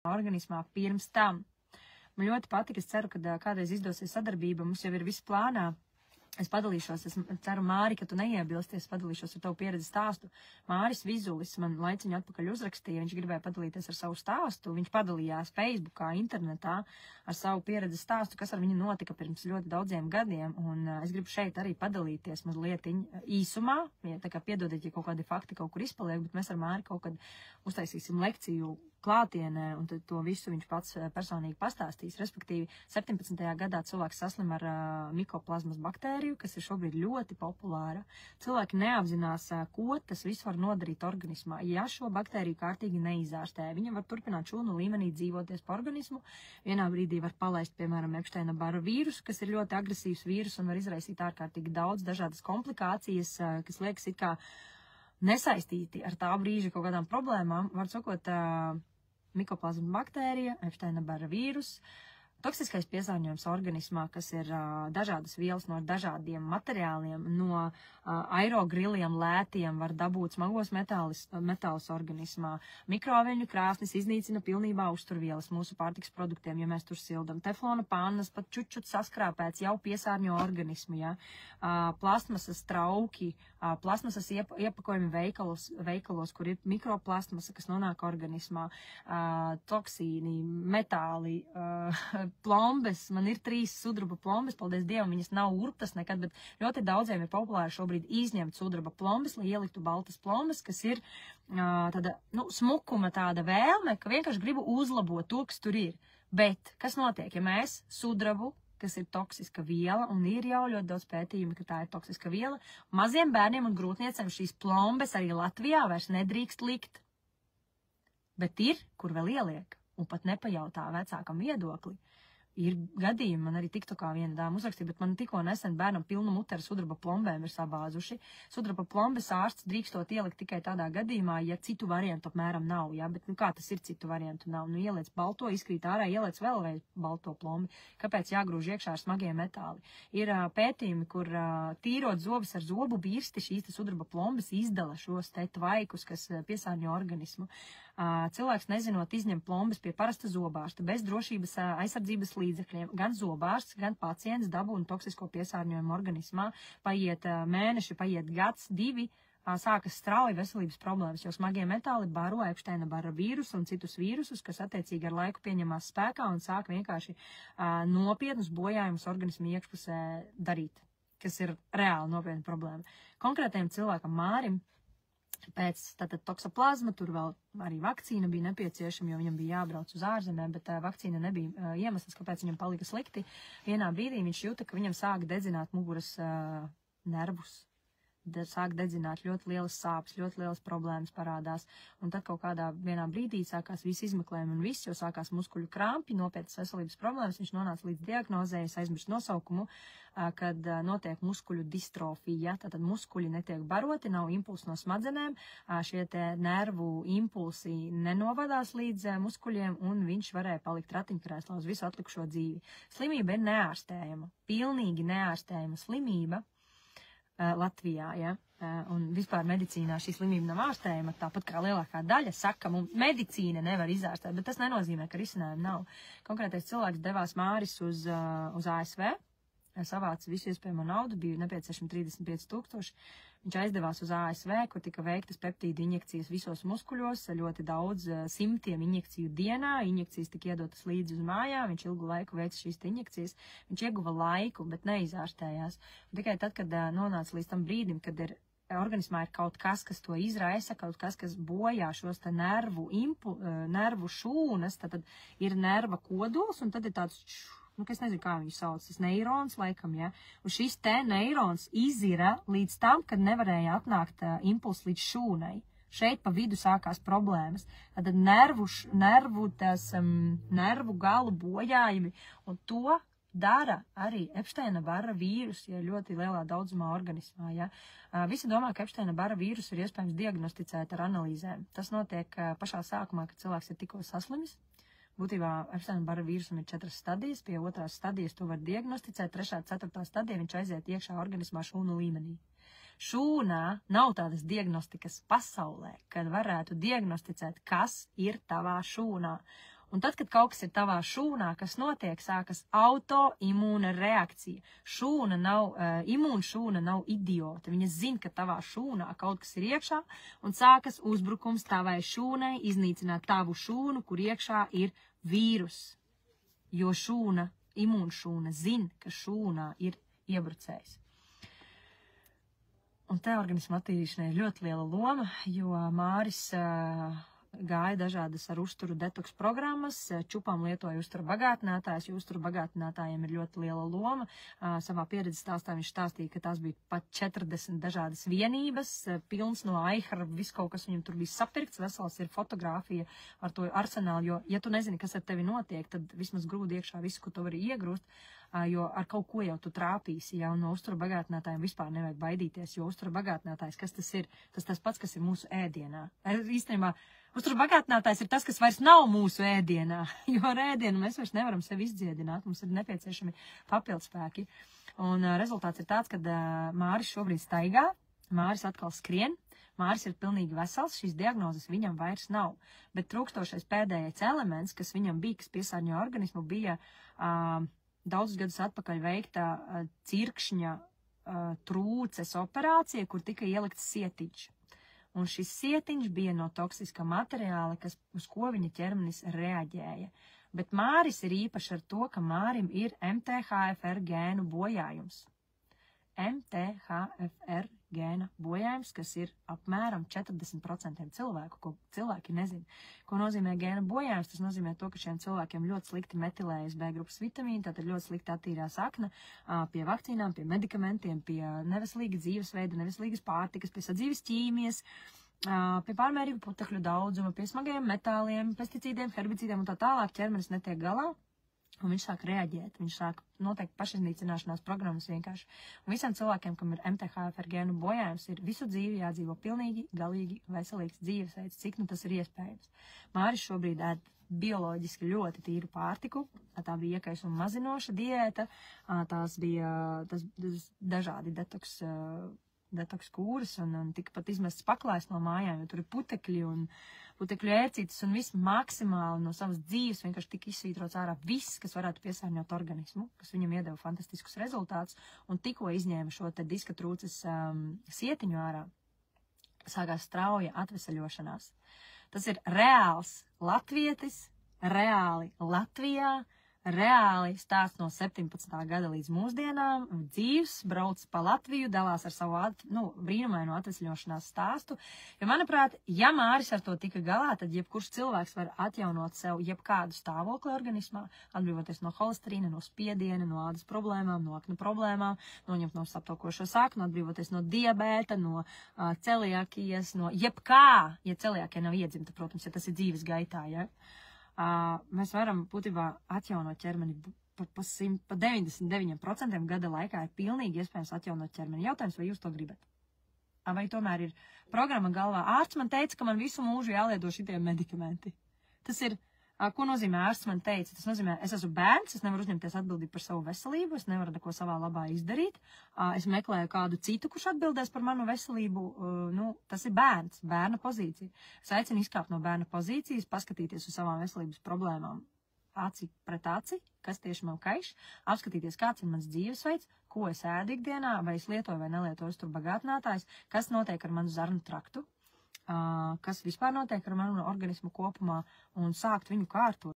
organismā pirms tam. Man ļoti patika, es ceru, ka kādreiz izdosies sadarbība, mums jau ir viss plānā. Es padalīšos, es ceru, Māri, ka tu neiebilsties, padalīšos ar tavu pieredzi stāstu. Māris Vizulis man laiciņu atpakaļ uzrakstīja, viņš gribēja padalīties ar savu stāstu, viņš padalījās Facebookā, internetā ar savu pieredzi stāstu, kas ar viņu notika pirms ļoti daudziem gadiem, un es gribu šeit arī padalīties mazliet īsumā, ja tā kā piedodiet, ja kaut kādi fakti kaut kur izpaliek, bet mēs ar Māri kaut kad uztaisīsim lekciju klātienē, un tad to visu viņš pats personīgi pastāstīs. Respektīvi, 17. gadā cilvēks saslim ar mikoplazmas baktēriju, kas ir šobrīd ļoti populāra. Cilvēki neapzinās, ko tas viss var nodarīt organismā. Ja šo baktēriju kārtīgi neizārstē, viņa var turpināt šūnu līmenī dzīvoties pa organismu. Vienā brīdī var palaist, piemēram, Epsteina-Barra vīrusu, kas ir ļoti agresīvs vīrus un var izraisīt ārkārtīgi daudz dažādas komplikācijas, kas liekas it kā nesaistīti ar tā brīža kaut kādām problēmām. Var sakot, mikoplazma baktērija, Epsteina-Barra vīrus, toksiskais piesārņojums organismā, kas ir dažādas vielas no dažādiem materiāliem, no aerogriliem, lētiem, var dabūt smagos metālus organismā. Mikroaviņu krāsnis iznīcina pilnībā uzturvielas mūsu pārtiks produktiem, ja mēs tur sildam. Teflona pannas, pat čučut saskrāpēts, jau piesārņo organismu, ja? Plastmasas trauki, plastmasas iepakojumi veikalos, kur ir mikroplastmasa, kas nonāk organismā, toksīni, metāli, plombes, man ir 3 sudraba plombes, paldies Dievam, viņas nav urptas nekad, bet ļoti daudziem ir populāri šobrīd izņemt sudraba plombes, lai ieliktu baltas plombes, kas ir tāda, smukuma tāda vēlme, ka vienkārši gribu uzlabot to, kas tur ir. Bet, kas notiek, ja mēs sudrabu, kas ir toksiska viela, un ir jau ļoti daudz pētījumi, ka tā ir toksiska viela, maziem bērniem un grūtniecēm šīs plombes arī Latvijā vairs nedrīkst likt. Bet ir, kur vēl ieliek, un pat nepajautā vecākam viedokli. Ir gadījumi, man arī TikTokā viena dāma uzrakstīja, bet man tikko nesen bērnam pilnu muti ar sudraba plombēm ir sabāzuši. Sudraba plombes ārsts drīkstot ielikt tikai tādā gadījumā, ja citu variantu apmēram nav, ja, bet kā tas ir citu variantu nav? Ieliec balto, izkrīt ārā, ieliec vēlreiz balto plombi. Kāpēc jāgrūž iekšā ar smagiem metāli? Ir pētījumi, kur tīrot zobus ar zobu birsti, šīs sudraba plombes izdala šos te tvaikus, kas piesārņo organismu. Cilvēks nezinot izņem plombas pie parasta zobārsta, bez drošības aizsardzības līdzekļiem. Gan zobārsts, gan pacients dabūna toksisko piesārņojumu organismā. Paiet mēneši, paiet gads, 2, sākas strauji veselības problēmas, jo smagie metāli baro Epsteina-Barra vīrusu un citus vīrusus, kas attiecīgi ar laiku pieņemās spēkā un sāk vienkārši nopietnus bojājumus organismu iekšpusē darīt, kas ir reāli nopietna problēma. Konkrētajam cilvēkam Mārim pēc tātad toksoplazma, tur vēl arī vakcīna bija nepieciešama, jo viņam bija jābrauc uz ārzemēm, bet vakcīna nebija iemesls, kāpēc viņam palika slikti. Vienā brīdī viņš jūta, ka viņam sāk dedzināt muguras nervus. Sāk dedzināt ļoti lielas sāpes, ļoti lielas problēmas parādās, un tad kaut kādā vienā brīdī sākās visi izmeklējumi un viss, jo sākās muskuļu krampi, nopietnas veselības problēmas, viņš nonāca līdz diagnozē, es aizmirstu nosaukumu, kad notiek muskuļu distrofija, tātad muskuļi netiek baroti, nav impulsi no smadzenēm, šie te nervu impulsi nenovadās līdz muskuļiem, un viņš varēja palikt ratiņkrēslā uz visu atlikušo dzīvi. Slimība ir neārstējama, pilnīgi neārstējama slimība Latvijā, ja, un vispār medicīnā šī slimība nav ārstējama, tāpat kā lielākā daļa saka, mums medicīna nevar izārstēt, bet tas nenozīmē, ka risinājumu nav. Konkrētais cilvēks devās Māris uz ASV, savāca visu iespējamo naudu, bija nepieciešami 35 000. Viņš aizdevās uz ASV, kur tika veiktas peptīdu injekcijas visos muskuļos, ļoti daudz simtiem injekciju dienā, injekcijas tika iedotas līdzi uz mājām, viņš ilgu laiku veica šīs injekcijas, viņš ieguva laiku, bet neizārstējās. Un tikai tad, kad nonāca līdz tam brīdim, kad organismā ir kaut kas, kas to izraisa, kaut kas, kas bojā šos te nervu šūnas, tad ir nerva kodols, un tad ir tāds es nezinu, kā viņu sauc, tas neirons laikam, ja, un šis te neirons izira līdz tam, kad nevarēja atnākt impulss līdz šūnai. Šeit pa vidu sākās problēmas. Tad nervu galu bojājumi, un to dara arī Epsteina-Barra vīrus, ja ļoti lielā daudzumā organismā, ja. Visi domā, ka Epsteina-Barra vīrus ir iespējams diagnosticēt ar analīzēm. Tas notiek pašā sākumā, kad cilvēks ir tikko saslimis. Būtībā Epsteina-Barra vīrusam ir 4 stadijas, pie 2. stadijas to var diagnosticēt, 3. 4. stadija viņš aiziet iekšā organismā šūnu līmenī. Šūnā nav tādas diagnostikas pasaulē, kad varētu diagnosticēt, kas ir tavā šūnā. Un tad, kad kaut kas ir tavā šūnā, kas notiek, sākas autoimūna reakcija. Imūnšūna nav idiota. Viņa zina, ka tavā šūnā kaut kas ir iekšā, un sākas uzbrukums tavai šūnai, iznīcināt tavu šūnu, kur iekšā ir vīrus. Jo imūnšūna zina, ka šūnā ir iebrucējs. Un te organismu attīrīšanai ir ļoti liela loma, jo Māris gāja dažādas ar uzturu detoks programmas, čupām lietoja uzturu bagātinātājs, jo uzturu bagātinātājiem ir ļoti liela loma. Savā pieredzes stāstā viņš stāstīja, ka tās bija pat 40 dažādas vienības, pilns no aihara, viss kaut kas viņam tur bija sapirkts, vesels ir fotogrāfija ar to arsenālu, jo, ja tu nezini, kas ar tevi notiek, tad vismaz grūdi iekšā visu, ko tu vari iegrūst, jo ar kaut ko jau tu trāpīsi, ja no uzturu bagātinātājiem vispār nevajag baidīties, jo uzturu bagātinātājs, kas tas ir? Tas pats, kas ir mūsu ēdienā. Īstenībā, uzturu bagātinātājs ir tas, kas vairs nav mūsu ēdienā, jo ar ēdienu mēs vairs nevaram sevi izdziedināt, mums ir nepieciešami papildspēki. Un rezultāts ir tāds, ka Māris šobrīd staigā, Māris atkal skrien, Māris ir pilnīgi vesels, šīs diagnozes viņam vairs nav, bet trūkstošais pēdējais elements, kas viņam bija, kas piesārņo organismu, bija daudzus gadus atpakaļ veikta cirkšņa trūces operācija, kur tika ielikts sietiņš. Un šis sietiņš bija no toksiska materiāla, uz ko viņa ķermenis reaģēja. Bet Māris ir īpaši ar to, ka Mārim ir MTHFR gēnu bojājums. MTHFR gēna bojājums, kas ir apmēram 40% cilvēku, ko cilvēki nezina. Ko nozīmē gēna bojājums? Tas nozīmē to, ka šiem cilvēkiem ļoti slikti metilējas B grupas vitamīni, tātad ļoti slikti attīrās akna pie vakcīnām, pie medikamentiem, pie neveselīga dzīvesveida, neveselīgas pārtikas, pie sadzīves ķīmijas, pie pārmērīgu putekļu daudzuma, pie smagajiem metāliem, pesticīdiem, herbicīdiem un tā tālāk ķermenis netiek galā. Un viņš sāk reaģēt, viņš sāk noteikti pašiznīcināšanās programmas vienkārši. Un visiem cilvēkiem, kam ir MTHFR gēnu bojājums, ir visu dzīvi jādzīvo pilnīgi, galīgi veselīgs dzīvesveids, cik nu tas ir iespējams. Māris šobrīd ēd bioloģiski ļoti tīru pārtiku, tā bija iekaisuma mazinoša diēta, tās bija dažādi detoks kūras un tika pat izmests paklājs no mājām, jo tur ir putekļi un putekļu ērcītes un viss maksimāli no savas dzīves vienkārši tika izsvītrots ārā viss, kas varētu piesārņot organismu, kas viņam iedeva fantastiskus rezultātus, un tikko izņēma šo te diska trūces sietiņu ārā, sākās strauja atvesaļošanās. Tas ir reāls latvietis, reāli Latvijā, reāli stāsts no 17. gada līdz mūsdienām, dzīves, brauc pa Latviju, dalās ar savu brīnumaino atvesļošanās stāstu. Jo, manuprāt, ja Māris ar to tika galā, tad jebkurš cilvēks var atjaunot sev jebkādu stāvokli organismā, atbrīvoties no holesterīna, no spiediena, no ādas problēmām, no akna problēmām, noņemt no saptaukošo saknu, atbrīvoties no diabēta, no celiakijas, no jebkā, ja celiakija nav iedzimta, protams, ja tas ir dzīves gaitā, ja. Mēs varam būtībā atjaunot ķermeni pa 99% gada laikā ir pilnīgi iespējams atjaunot ķermeni. Jautājums, vai jūs to gribat? Vai tomēr ir programma galvā? Ārsts man teica, ka man visu mūžu jālieto šitie medikamenti. Tas ir, ko nozīmē ārsts man teica? Tas nozīmē, es esmu bērns, es nevaru uzņemties atbildību par savu veselību, es nevaru neko savā labā izdarīt. Es meklēju kādu citu, kurš atbildēs par manu veselību. Tas ir bērns, bērna pozīcija. Es aicinu izkāpt no bērna pozīcijas, paskatīties uz savām veselības problēmām aci pret aci, kas tieši man kaiš, apskatīties, kāds ir mans dzīvesveids, ko es ēdu ikdienā, vai es lietoju vai nelietoju uzturu bagātinātājs, kas notiek ar manu zarnu traktu, kas vispār notiek ar manu organismu kopumā, un sākt viņu kārtot.